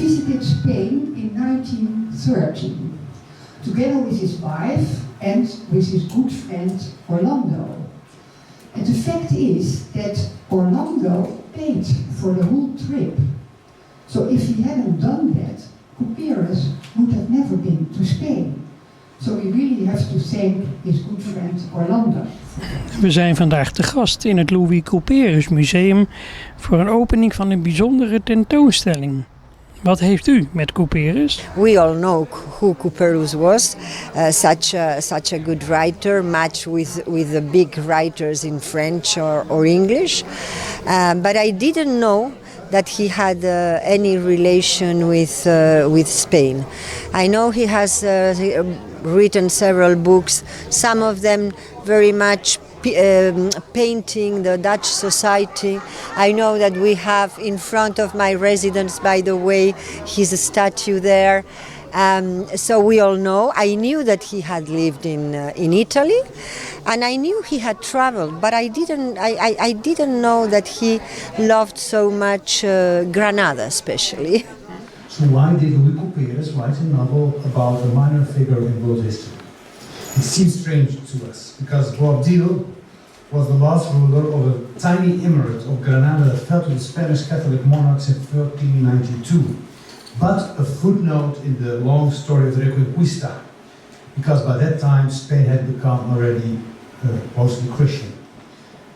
visited Spain in 1913, together with his wife and with his good friend Orlando. And the fact is that Orlando paid for the whole trip. So if he hadn't done that, Couperus would have never been to Spain. So we really have to thank his good friend Orlando. We zijn vandaag te gast in het Louis Couperus Museum voor een opening van een bijzondere tentoonstelling. Wat heeft u met Couperus? We all know who Couperus was, such a good writer, matched with the big writers in French or English. But I didn't know that he had any relation with Spain. I know he has written several books, some of them very much painting the Dutch society. I know that we have in front of my residence, by the way, his statue there. So we all know. I knew that he had lived in Italy, and I knew he had traveled, but I didn't know that he loved so much Granada, especially. So why did Louis Couperus write a novel about a minor figure in world history? It seems strange to us, because Bob Dylan was the last ruler of a tiny emirate of Granada that fell to the Spanish Catholic monarchs in 1392. But a footnote in the long story of the Reconquista, because by that time Spain had become already mostly Christian.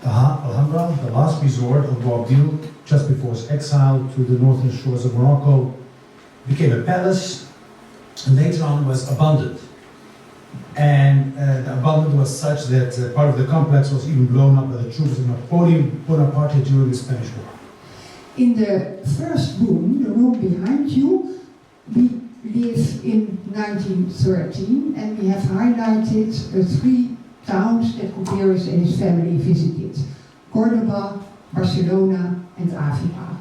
Alhambra, the last resort of Bob Dylan, just before his exile to the northern shores of Morocco, became a palace, and later on was abandoned. And the abandonment was such that part of the complex was even blown up by the troops of Napoleon Bonaparte during the Spanish War. In the first room, the room behind you, we live in 1913, and we have highlighted three towns that Couperus and his family visited: Cordoba, Barcelona and Avila.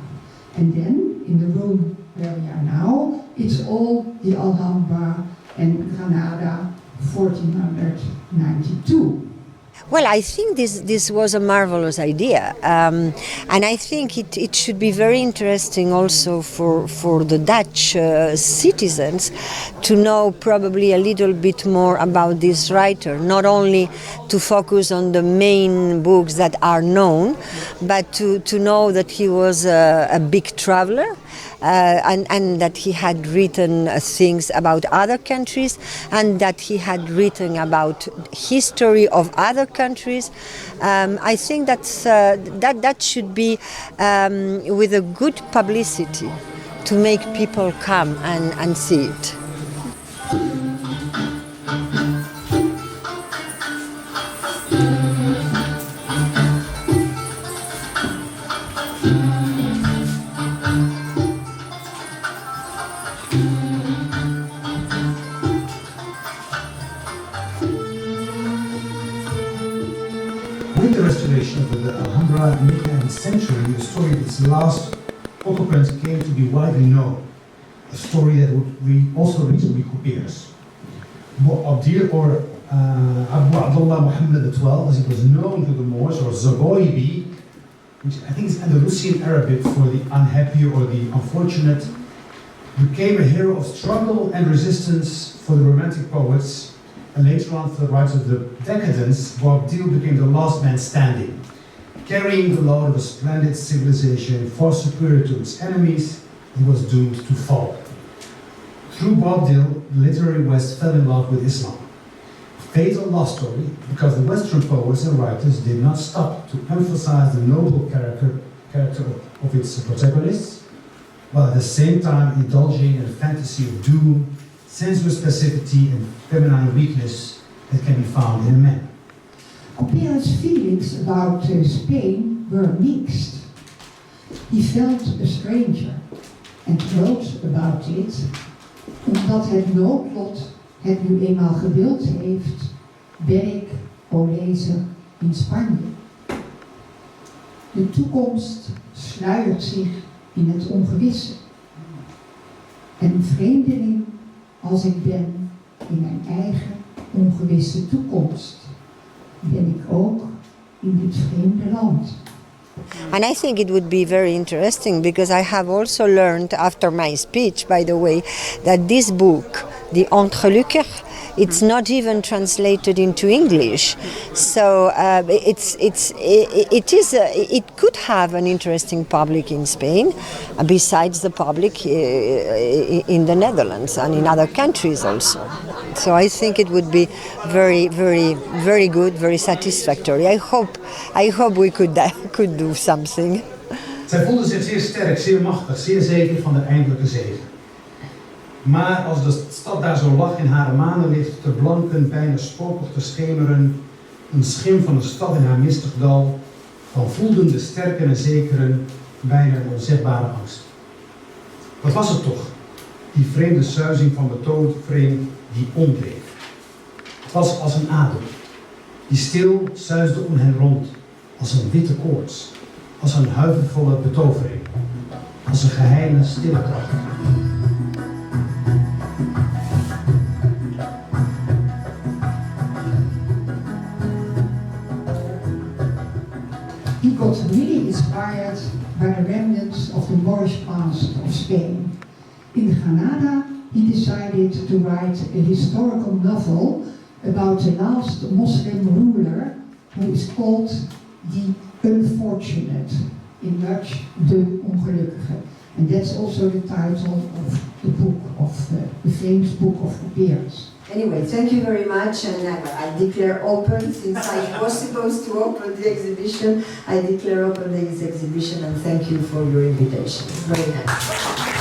And then, in the room where we are now, it's all the Alhambra and Granada, 1492. Well, I think this was a marvelous idea, and I think it should be very interesting also for the Dutch citizens to know probably a little bit more about this writer, not only to focus on the main books that are known, but to know that he was a big traveler. And that he had written things about other countries, and that he had written about history of other countries. I think that should be with a good publicity to make people come and see it. With the restoration of the Alhambra in the mid-19th century, the story of its last occupants came to be widely known. A story that would also reach Louis Couperus. Abdir, or Abu Abdullah Muhammad XII, as he was known to the Moors, or Zagoibi, which I think is Andalusian Arabic for the unhappy or the unfortunate, became a hero of struggle and resistance for the Romantic poets. And later on, for the writers of the decadence, Bob Dylan became the last man standing, carrying the load of a splendid civilization far superior to its enemies. He was doomed to fall. Through Bob Dylan, the literary West fell in love with Islam. A fatal love story, because the Western poets and writers did not stop to emphasize the noble character of its protagonists, while at the same time indulging in a fantasy of doom, sensuous passivity and feminine weakness that can be found in a man. Couperus' feelings about Spain were mixed. He felt a stranger and wrote about it omdat het noodlot het nu eenmaal gewild heeft, ben ik, o lezer, in Spanje. De toekomst sluiert zich in het ongewisse. Een vreemdeling als ik ben in mijn eigen ongewisse toekomst, ben ik ook in dit vreemde land. And I think it would be very interesting because I have also learned after my speech, by the way, that this book, the Entrelucker, it's not even translated into English, so it could have an interesting public in Spain, besides the public in the Netherlands and in other countries also. So I think it would be very, very, very good, very satisfactory. I hope we could do something. Zij voelde zich zeer sterk, zeer machtig, zeer zeker van de eindelijke zege. Maar als de stad daar zo lag in haar manenlicht, te blanken, bijna spookig te schemeren, een schim van een stad in haar mistig dal, dan voelden de sterken en zekeren bijna een onzetbare angst. Wat was het toch, die vreemde suizing van betoovering die omdreef? Het was als een adem, die stil suisde om hen rond, als een witte koorts, als een huivervolle betovering, als een geheime stille kracht. He got really inspired by the remnants of the Moorish past of Spain. In Granada, he decided to write a historical novel about the last Muslim ruler, who is called the Unfortunate, in Dutch, de Ongelukkige. And that's also the title of the book, of the famous book of Couperus. Anyway, thank you very much, and I declare open, since I was supposed to open the exhibition, I declare open this exhibition, and thank you for your invitation. Very nice.